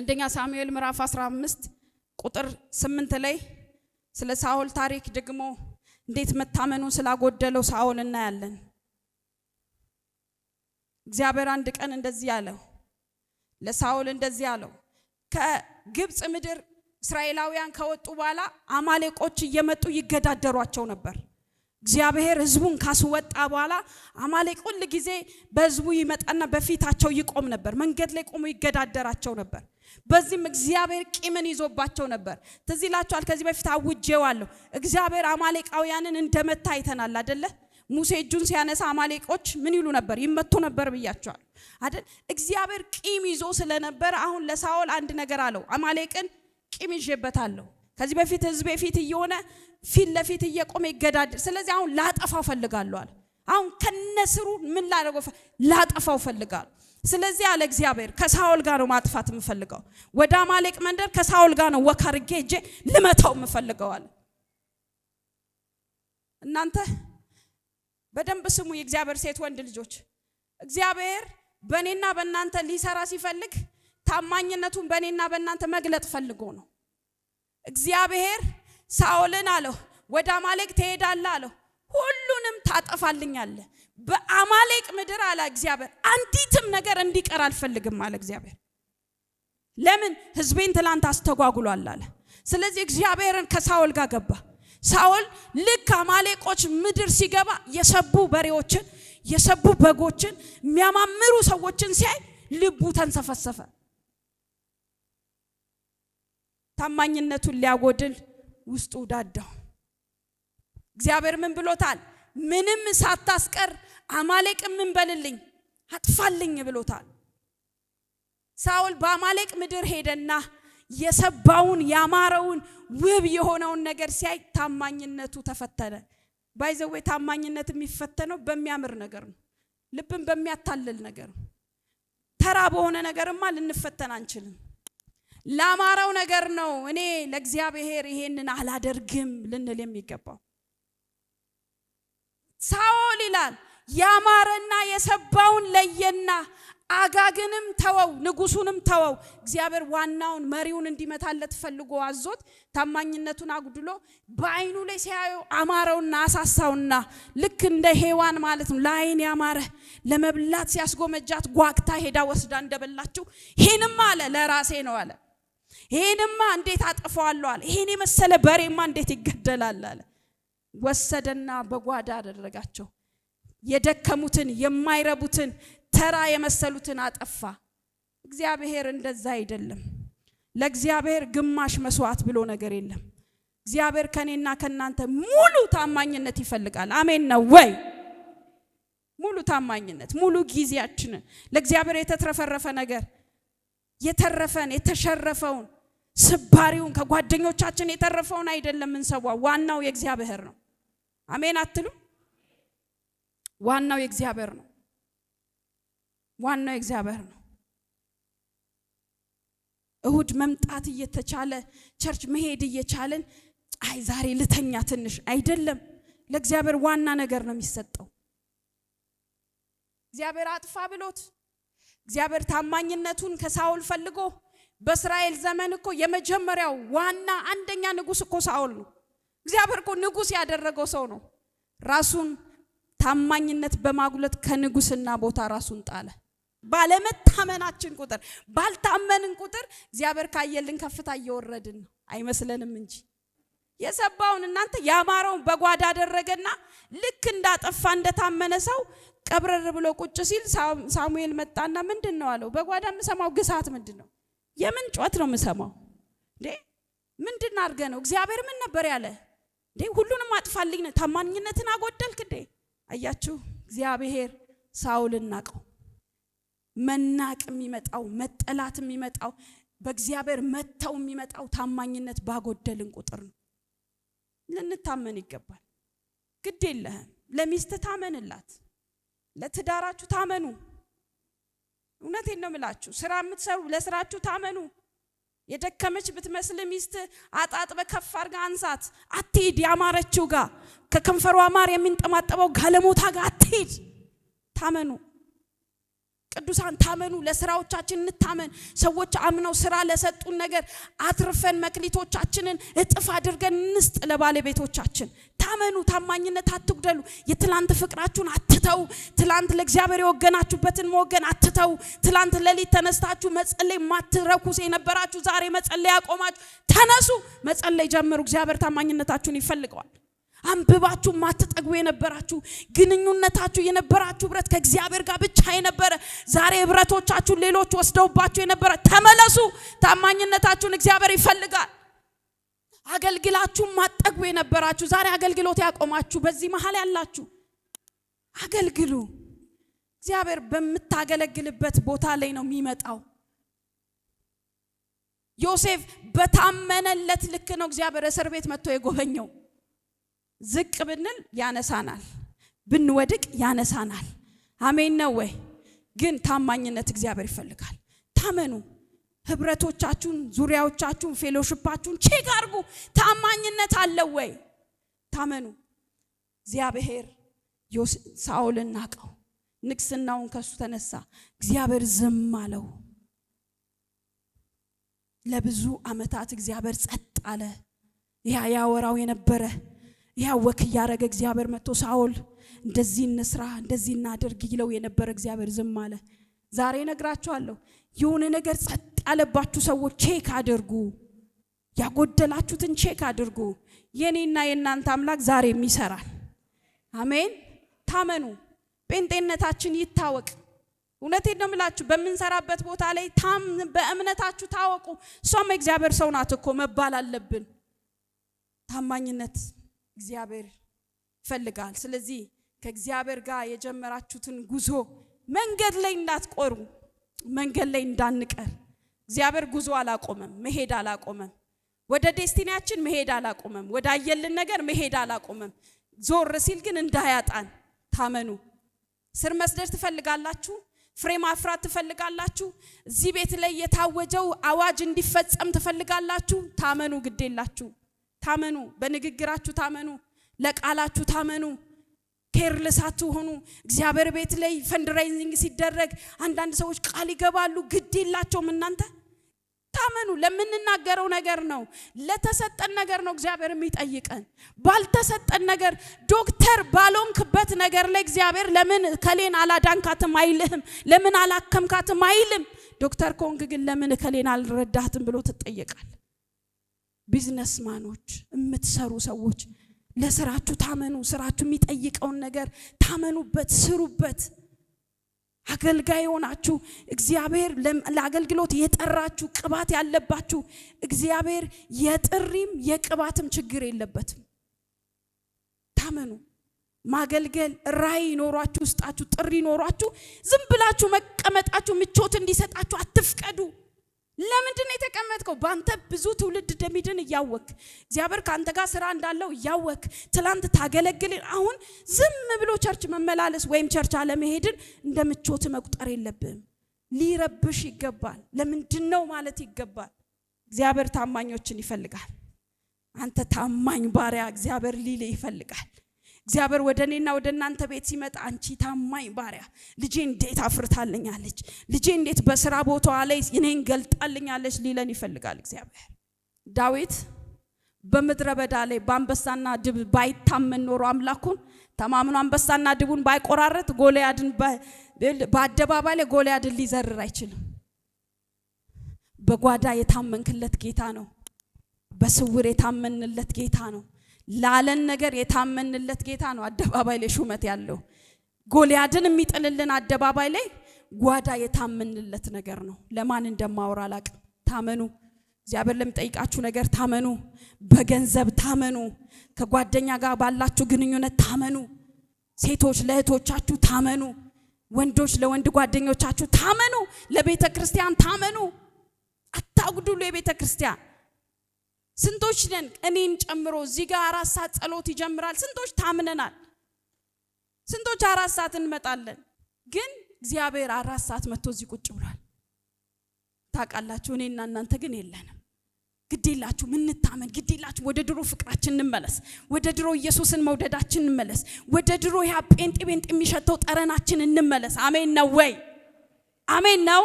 አንደኛ ሳሙኤል ምዕራፍ 15 ቁጥር 8 ላይ ስለ ሳኦል ታሪክ ደግሞ እንዴት መታመኑን ስላጎደለው ሳኦል እናያለን። እግዚአብሔር አንድ ቀን እንደዚህ ያለው ለሳኦል እንደዚህ ያለው ከግብጽ ምድር እስራኤላውያን ከወጡ በኋላ አማሌቆች እየመጡ ይገዳደሯቸው ነበር። እግዚአብሔር ሕዝቡን ካስወጣ በኋላ አማሌቅ ሁሉ ጊዜ በሕዝቡ ይመጣና በፊታቸው ይቆም ነበር። መንገድ ላይ ቆሞ ይገዳደራቸው ነበር። በዚህም እግዚአብሔር ቂምን ይዞባቸው ነበር። ትዝ ይላችኋል፣ ከዚህ በፊት አውጄዋለሁ። እግዚአብሔር አማሌቃውያንን እንደመታ አይተናል አይደለ? ሙሴ እጁን ሲያነሳ አማሌቆች ምን ይሉ ነበር? ይመቱ ነበር ብያቸዋል አይደል? እግዚአብሔር ቂም ይዞ ስለነበር አሁን ለሳኦል አንድ ነገር አለው። አማሌቅን ቂም ይዤበታለሁ። ከዚህ በፊት ህዝቤ ፊት እየሆነ ፊት ለፊት እየቆመ ይገዳደር፣ ስለዚህ አሁን ላጠፋው ፈልጋለሁ አለ። አሁን ከነስሩ ምን ላጠፋው ፈልጋለሁ። ስለዚህ አለ እግዚአብሔር ከሳኦል ጋር ነው ማጥፋት የምፈልገው። ወደ አማሌቅ መንደር ከሳኦል ጋር ነው ወካርጌ እጄ ልመታው የምፈልገው አለ። እናንተ በደንብ ስሙ የእግዚአብሔር ሴት ወንድ ልጆች። እግዚአብሔር በእኔና በእናንተ ሊሰራ ሲፈልግ ታማኝነቱን በእኔና በእናንተ መግለጥ ፈልጎ ነው። እግዚአብሔር ሳኦልን አለው ወደ አማሌቅ ትሄዳለህ አለው፣ ሁሉንም ታጠፋልኛለህ። በአማሌቅ ምድር አለ እግዚአብሔር አንዲትም ነገር እንዲቀር አልፈልግም አለ እግዚአብሔር። ለምን? ህዝቤን ትላንት አስተጓጉሏል አለ። ስለዚህ እግዚአብሔርን ከሳኦል ጋር ገባ። ሳኦል ልክ አማሌቆች ምድር ሲገባ የሰቡ በሬዎችን የሰቡ በጎችን የሚያማምሩ ሰዎችን ሲያይ ልቡ ተንሰፈሰፈ። ታማኝነቱን ሊያጎድል ውስጡ ዳዳው። እግዚአብሔር ምን ብሎታል? ምንም ሳታስቀር አማሌቅ ምን በልልኝ አጥፋልኝ ብሎታል። ሳኦል በአማሌቅ ምድር ሄደና የሰባውን ያማረውን ውብ የሆነውን ነገር ሲያይ ታማኝነቱ ተፈተነ። ባይዘው ታማኝነት የሚፈተነው በሚያምር ነገር ነው፣ ልብን በሚያታልል ነገር ነው። ተራ በሆነ ነገርማ ልንፈተን አንችልም። ላማረው ነገር ነው እኔ ለእግዚአብሔር ይሄንን አላደርግም ልንል የሚገባው። ሳኦል ይላል ያማረና የሰባውን ለየና አጋግንም ተወው፣ ንጉሱንም ተወው። እግዚአብሔር ዋናውን መሪውን እንዲመታለት ፈልጎ አዞት ታማኝነቱን አጉድሎ በአይኑ ላይ ሲያዩ አማረውና አሳሳውና ልክ እንደ ሔዋን ማለት ነው ለአይን ያማረ ለመብላት ሲያስጎመጃት ጓግታ ሄዳ ወስዳ እንደበላችሁ ይሄንማ አለ ለራሴ ነው አለ። ይሄንማ እንዴት አጥፈዋለሁ አለ። ይሄን የመሰለ በሬማ እንዴት ይገደላል አለ። ወሰደና በጓዳ አደረጋቸው። የደከሙትን የማይረቡትን ተራ የመሰሉትን አጠፋ። እግዚአብሔር እንደዛ አይደለም። ለእግዚአብሔር ግማሽ መስዋዕት ብሎ ነገር የለም። እግዚአብሔር ከኔና ከናንተ ሙሉ ታማኝነት ይፈልጋል። አሜን ነው ወይ? ሙሉ ታማኝነት፣ ሙሉ ጊዜያችንን ለእግዚአብሔር የተትረፈረፈ ነገር የተረፈን የተሸረፈውን ስባሪውን ከጓደኞቻችን የተረፈውን አይደለም እንሰዋው። ዋናው የእግዚአብሔር ነው። አሜን አትሉ? ዋናው የእግዚአብሔር ነው። ዋናው የእግዚአብሔር ነው። እሁድ መምጣት እየተቻለ ቸርች መሄድ እየቻለን አይ ዛሬ ልተኛ ትንሽ አይደለም። ለእግዚአብሔር ዋና ነገር ነው የሚሰጠው። እግዚአብሔር አጥፋ ብሎት እግዚአብሔር ታማኝነቱን ከሳኦል ፈልጎ በእስራኤል ዘመን እኮ የመጀመሪያው ዋና አንደኛ ንጉስ እኮ ሳኦል ነው። እግዚአብሔር እኮ ንጉስ ያደረገው ሰው ነው። ራሱን ታማኝነት በማጉለት ከንጉስና ቦታ ራሱን ጣለ። ባለመታመናችን ቁጥር ባልታመንን ቁጥር እግዚአብሔር ካየልን ከፍታ እየወረድን ነው አይመስለንም እንጂ። የሰባውን እናንተ ያማረውን በጓዳ አደረገና ልክ እንዳጠፋ እንደታመነ ሰው ቀብረር ብሎ ቁጭ ሲል ሳሙኤል መጣና ምንድነው አለው። በጓዳ የምሰማው ግሳት ምንድነው? የምን ጮት ነው የምሰማው እንዴ? ምንድን አድርገ ነው? እግዚአብሔር ምን ነበር ያለ እንዴ? ሁሉንም አጥፋልኝ ነው። ታማኝነትን አጎደልክ እንዴ? አያችሁ፣ እግዚአብሔር ሳኦልን ናቀው። መናቅ የሚመጣው መጠላት የሚመጣው በእግዚአብሔር መተው የሚመጣው ታማኝነት ባጎደልን ቁጥር ነው። ልንታመን ይገባል። ግድ የለህም። ለሚስት ታመንላት፣ ለትዳራችሁ ታመኑ። እውነቴን ነው የምላችሁ። ስራ የምትሰሩ ለስራችሁ ታመኑ። የደከመች ብትመስል ሚስት አጣጥበ ከፍ አድርጋ አንሳት። አትሂድ ያማረችው ጋር ከከንፈሯ ማር የሚንጠማጠበው ጋለሞታ ጋር አትሂድ። ታመኑ። ቅዱሳን ታመኑ። ለስራዎቻችን እንታመን። ሰዎች አምነው ስራ ለሰጡን ነገር አትርፈን መክሊቶቻችንን እጥፍ አድርገን እንስጥ ለባለቤቶቻችን። ታመኑ። ታማኝነት አትጉደሉ። የትላንት ፍቅራችሁን አትተው። ትላንት ለእግዚአብሔር የወገናችሁበትን መወገን አትተው። ትላንት ሌሊት ተነስታችሁ መጸለይ ማትረኩስ የነበራችሁ ዛሬ መጸለይ ያቆማችሁ ተነሱ፣ መጸለይ ጀምሩ። እግዚአብሔር ታማኝነታችሁን ይፈልገዋል። አንብባችሁ ማትጠግቡ የነበራችሁ ግንኙነታችሁ የነበራችሁ ህብረት ከእግዚአብሔር ጋር ብቻ የነበረ ዛሬ ህብረቶቻችሁ ሌሎች ወስደውባችሁ የነበረ ተመለሱ። ታማኝነታችሁን እግዚአብሔር ይፈልጋል። አገልግላችሁ ማትጠግቡ የነበራችሁ ዛሬ አገልግሎት ያቆማችሁ በዚህ መሃል ያላችሁ አገልግሉ። እግዚአብሔር በምታገለግልበት ቦታ ላይ ነው የሚመጣው። ዮሴፍ በታመነለት ልክ ነው እግዚአብሔር እስር ቤት መጥቶ የጎበኘው። ዝቅ ብንል ያነሳናል፣ ብንወድቅ ያነሳናል። አሜን ነው ወይ? ግን ታማኝነት እግዚአብሔር ይፈልጋል። ታመኑ። ህብረቶቻችሁን፣ ዙሪያዎቻችሁን፣ ፌሎሺፓችሁን ቼክ አድርጉ። ታማኝነት አለ ወይ? ታመኑ። እግዚአብሔር ሳኦልን ናቀው። ንግስናውን ከሱ ተነሳ። እግዚአብሔር ዝም አለው። ለብዙ ዓመታት እግዚአብሔር ጸጥ አለ። ያወራው የነበረ ያወክ ያረገ እግዚአብሔር መጥቶ ሳኦል እንደዚህ እንስራ እንደዚህ እናድርግ ይለው የነበረ እግዚአብሔር ዝም አለ። ዛሬ ነግራችኋለሁ፣ የሆነ ነገር ጸጥ ያለባችሁ ሰዎች ቼክ አድርጉ። ያጎደላችሁትን ቼክ አድርጉ። የኔና የናንተ አምላክ ዛሬም ይሰራል። አሜን። ታመኑ። ጴንጤነታችን ይታወቅ። እውነቴን ነው የምላችሁ። በመንሰራበት ቦታ ላይ በእምነታችሁ ታወቁ። እሷም እግዚአብሔር ሰው ናት እኮ መባል አለብን። ታማኝነት እግዚአብሔር ይፈልጋል። ስለዚህ ከእግዚአብሔር ጋር የጀመራችሁትን ጉዞ መንገድ ላይ እንዳትቆሩ፣ መንገድ ላይ እንዳንቀር። እግዚአብሔር ጉዞ አላቆመም፣ መሄድ አላቆመም። ወደ ዴስቲኒያችን መሄድ አላቆመም፣ ወደ አየልን ነገር መሄድ አላቆመም። ዞር ሲል ግን እንዳያጣን ታመኑ። ስር መስደድ ትፈልጋላችሁ? ፍሬ ማፍራት ትፈልጋላችሁ? እዚህ ቤት ላይ የታወጀው አዋጅ እንዲፈጸም ትፈልጋላችሁ? ታመኑ። ግዴላችሁ ታመኑ። በንግግራችሁ ታመኑ። ለቃላችሁ ታመኑ። ኬርለስ አትሁኑ። እግዚአብሔር ቤት ላይ ፈንድራይዚንግ ሲደረግ አንዳንድ ሰዎች ቃል ይገባሉ፣ ግዴላቸውም። እናንተ ታመኑ። ለምንናገረው ነገር ነው፣ ለተሰጠን ነገር ነው እግዚአብሔር የሚጠይቀን። ባልተሰጠን ነገር ዶክተር ባሎንክበት ነገር ላይ እግዚአብሔር ለምን ከሌን አላዳንካትም አይልህም፣ ለምን አላከምካትም አይልም። ዶክተር ኮንግ ግን ለምን ከሌን አልረዳህትም ብሎ ትጠየቃል። ቢዝነስማኖች፣ የምትሰሩ ሰዎች ለስራችሁ ታመኑ። ስራችሁ የሚጠይቀውን ነገር ታመኑበት፣ ስሩበት። አገልጋይ ሆናችሁ እግዚአብሔር ለአገልግሎት የጠራችሁ ቅባት ያለባችሁ እግዚአብሔር የጥሪም የቅባትም ችግር የለበትም። ታመኑ። ማገልገል ራይ ኖሯችሁ ውስጣችሁ ጥሪ ኖሯችሁ ዝም ብላችሁ መቀመጣችሁ ምቾት እንዲሰጣችሁ አትፍቀዱ። ለምንድን ነው የተቀመጥከው? ባንተ ብዙ ትውልድ እንደሚድን እያወክ እግዚአብሔር ካንተ ጋር ስራ እንዳለው እያወክ ትላንት ታገለግል። አሁን ዝም ብሎ ቸርች መመላለስ ወይም ቸርች አለመሄድን እንደምቾት መቁጠር የለብህም። ሊረብሽ ይገባል። ለምንድን ነው ማለት ይገባል። እግዚአብሔር ታማኞችን ይፈልጋል። አንተ ታማኝ ባሪያ እግዚአብሔር ሊል ይፈልጋል። እግዚአብሔር ወደኔና ወደናንተ ቤት ሲመጣ አንቺ ታማኝ ባሪያ ልጄ እንዴት አፍርታልኛለች፣ ልጄ እንዴት በስራ ቦታዋ ላይ እኔን ገልጣልኛለች ሊለን ይፈልጋል እግዚአብሔር። ዳዊት በምድረ በዳ ላይ በአንበሳና ድብ ባይታመን ኖሮ አምላኩን ተማምኖ አንበሳና ድቡን ባይቆራረጥ ጎልያድን በአደባባይ ላይ ጎልያድን ሊዘርር አይችልም። በጓዳ የታመንክለት ጌታ ነው። በስውር የታመንለት ጌታ ነው። ላለን ነገር የታመንለት ጌታ ነው። አደባባይ ላይ ሹመት ያለው ጎልያድን የሚጥልልን አደባባይ ላይ ጓዳ የታመንለት ነገር ነው። ለማን እንደማወራ አላቅም። ታመኑ። እግዚአብሔር ለሚጠይቃችሁ ነገር ታመኑ። በገንዘብ ታመኑ። ከጓደኛ ጋር ባላችሁ ግንኙነት ታመኑ። ሴቶች ለእህቶቻችሁ ታመኑ። ወንዶች ለወንድ ጓደኞቻችሁ ታመኑ። ለቤተ ክርስቲያን ታመኑ። አታጉድሉ የቤተ ክርስቲያን። ስንቶች ነን እኔን ጨምሮ እዚህ ጋር 4 ሰዓት ጸሎት ይጀምራል። ስንቶች ታምነናል። ስንቶች 4 ሰዓት እንመጣለን። ግን እግዚአብሔር 4 ሰዓት መጥቶ እዚህ ቁጭ ብሏል። ታውቃላችሁ። እኔና እናንተ ግን የለንም። ግዴላችሁ ምን ታመን ግዴላችሁ። ወደ ድሮ ፍቅራችን እንመለስ። ወደ ድሮ ኢየሱስን መውደዳችን እንመለስ። ወደ ድሮ ያ ጴንጤ የሚሸተው ጠረናችን እንመለስ። አሜን ነው ወይ? አሜን ነው።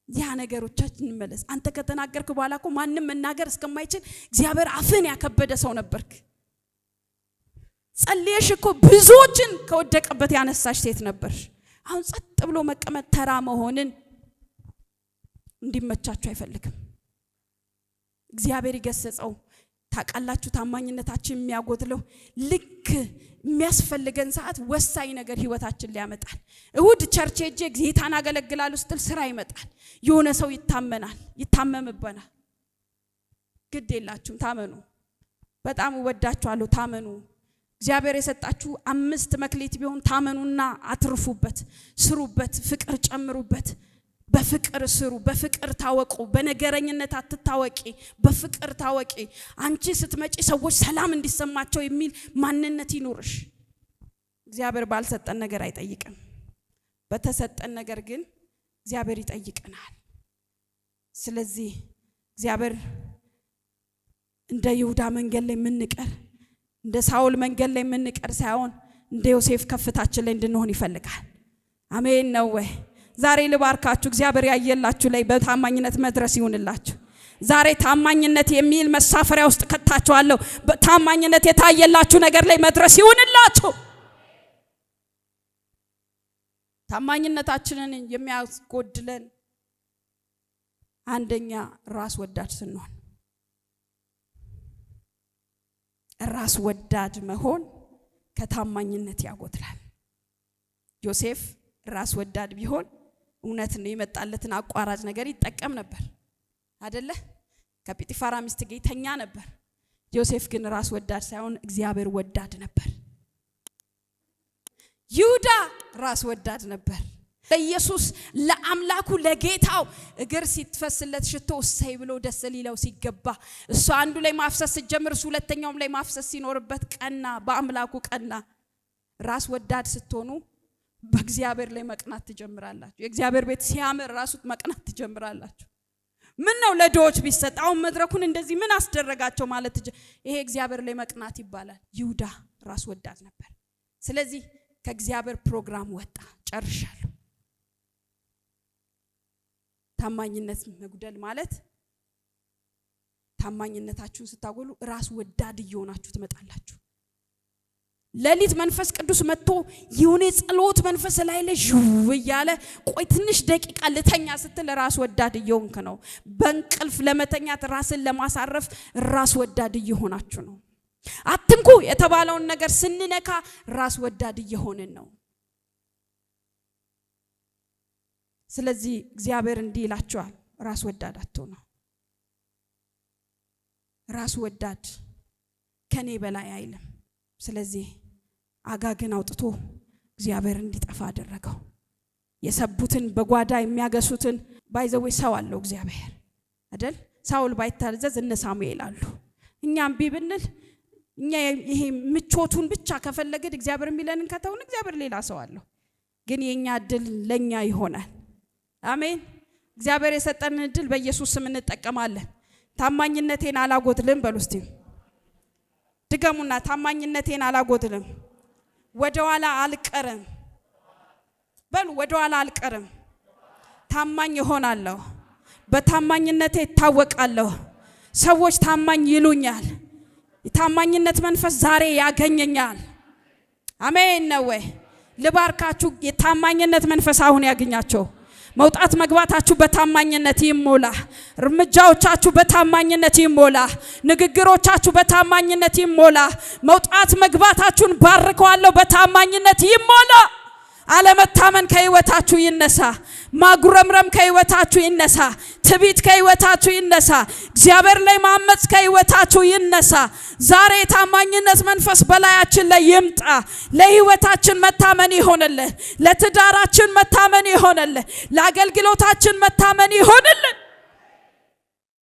ያ ነገሮቻችን እንመለስ። አንተ ከተናገርክ በኋላ እኮ ማንንም መናገር እስከማይችል እግዚአብሔር አፍን ያከበደ ሰው ነበርክ። ጸልየሽ እኮ ብዙዎችን ከወደቀበት ያነሳሽ ሴት ነበርሽ። አሁን ጸጥ ብሎ መቀመጥ ተራ መሆንን እንዲመቻችሁ አይፈልግም እግዚአብሔር ይገሰጸው። ታቃላችሁ ታማኝነታችን የሚያጎድለው ልክ የሚያስፈልገን ሰዓት ወሳኝ ነገር ህይወታችን ሊያመጣል። እሁድ ቸርች ሄጄ ጌታን አገለግላለሁ ስትል ስራ ይመጣል። የሆነ ሰው ይታመምብናል። ግድ የላችሁም ታመኑ። በጣም ወዳችኋለሁ ታመኑ። እግዚአብሔር የሰጣችሁ 5 መክሊት ቢሆን ታመኑና አትርፉበት፣ ስሩበት፣ ፍቅር ጨምሩበት። በፍቅር ስሩ፣ በፍቅር ታወቁ። በነገረኝነት አትታወቂ፣ በፍቅር ታወቂ። አንቺ ስትመጪ ሰዎች ሰላም እንዲሰማቸው የሚል ማንነት ይኑርሽ። እግዚአብሔር ባልሰጠን ነገር አይጠይቅም። በተሰጠን ነገር ግን እግዚአብሔር ይጠይቀናል። ስለዚህ እግዚአብሔር እንደ ይሁዳ መንገድ ላይ የምንቀር እንደ ሳውል መንገድ ላይ የምንቀር ሳይሆን እንደ ዮሴፍ ከፍታችን ላይ እንድንሆን ይፈልጋል። አሜን ነው ወይ? ዛሬ ልባርካችሁ። እግዚአብሔር ያየላችሁ ላይ በታማኝነት መድረስ ይሁንላችሁ። ዛሬ ታማኝነት የሚል መሳፈሪያ ውስጥ ከታችኋለሁ። በታማኝነት የታየላችሁ ነገር ላይ መድረስ ይሁንላችሁ። ታማኝነታችንን የሚያስጎድለን አንደኛ ራስ ወዳድ ስንሆን፣ ራስ ወዳድ መሆን ከታማኝነት ያጎድላል። ዮሴፍ ራስ ወዳድ ቢሆን እውነት ነው የመጣለትን አቋራጭ ነገር ይጠቀም ነበር አይደለ? ከጲጢፋራ ሚስት ጋር ይተኛ ነበር። ዮሴፍ ግን ራስ ወዳድ ሳይሆን እግዚአብሔር ወዳድ ነበር። ይሁዳ ራስ ወዳድ ነበር። ለኢየሱስ ለአምላኩ ለጌታው እግር ሲትፈስለት ሽቶ እሰይ ብሎ ደስ ሊለው ሲገባ እሱ አንዱ ላይ ማፍሰስ ሲጀምር እሱ ሁለተኛውም ላይ ማፍሰስ ሲኖርበት ቀና፣ በአምላኩ ቀና። ራስ ወዳድ ስትሆኑ በእግዚአብሔር ላይ መቅናት ትጀምራላችሁ። የእግዚአብሔር ቤት ሲያምር ራሱ መቅናት ትጀምራላችሁ። ምን ነው ለዶች ቢሰጣው መድረኩን እንደዚህ ምን አስደረጋቸው ማለት ይሄ እግዚአብሔር ላይ መቅናት ይባላል። ይሁዳ ራስ ወዳድ ነበር። ስለዚህ ከእግዚአብሔር ፕሮግራም ወጣ። ጨርሻለሁ። ታማኝነት መጉደል ማለት ታማኝነታችሁን ስታጎሉ ራስ ወዳድ እየሆናችሁ ትመጣላችሁ። ለሊት መንፈስ ቅዱስ መጥቶ የሆነ ጸሎት መንፈስ ላይ ለጅው ያለ ቆይ ትንሽ ደቂቃ ልተኛ ስትል ራስ ወዳድ እየሆንክ ነው። በእንቅልፍ ለመተኛት ራስን ለማሳረፍ ራስ ወዳድ እየሆናችሁ ነው። አትንኩ የተባለውን ነገር ስንነካ ራስ ወዳድ እየሆንን ነው። ስለዚህ እግዚአብሔር እንዲህ ይላችኋል፣ ራስ ወዳድ አትሁኑ። ራስ ወዳድ ከኔ በላይ አይልም። ስለዚህ አጋግን አውጥቶ እግዚአብሔር እንዲጠፋ አደረገው። የሰቡትን በጓዳ የሚያገሱትን ባይዘው ሰው አለው እግዚአብሔር አይደል? ሳውል ባይታዘዝ እነ ሳሙኤል አሉ። እኛም ቢብንል እኛ ይሄ ምቾቱን ብቻ ከፈለግን እግዚአብሔር የሚለንን ከተውን እግዚአብሔር ሌላ ሰው አለው። ግን የኛ እድል ለኛ ይሆናል። አሜን። እግዚአብሔር የሰጠንን እድል በኢየሱስ ስም እንጠቀማለን። ታማኝነቴን አላጎድልም በሉ እስቲ ድገሙና፣ ታማኝነቴን አላጎድልም፣ ወደኋላ አልቀርም በሉ። ወደኋላ አልቀርም፣ ታማኝ እሆናለሁ። በታማኝነቴ እታወቃለሁ። ሰዎች ታማኝ ይሉኛል። የታማኝነት መንፈስ ዛሬ ያገኘኛል። አሜን ነው ወይ? ልባርካችሁ። የታማኝነት መንፈስ አሁን ያገኛቸው። መውጣት መግባታችሁ በታማኝነት ይሞላ። እርምጃዎቻችሁ በታማኝነት ይሞላ። ንግግሮቻችሁ በታማኝነት ይሞላ። መውጣት መግባታችሁን ባርከዋለሁ በታማኝነት ይሞላ። አለመታመን ከህይወታችሁ ይነሳ። ማጉረምረም ከህይወታችሁ ይነሳ። ትቢት ከህይወታችሁ ይነሳ። እግዚአብሔር ላይ ማመጽ ከህይወታችሁ ይነሳ። ዛሬ የታማኝነት መንፈስ በላያችን ላይ ይምጣ። ለህይወታችን መታመን ይሆንልን። ለትዳራችን መታመን ይሆንልን። ለአገልግሎታችን መታመን ይሆንልን።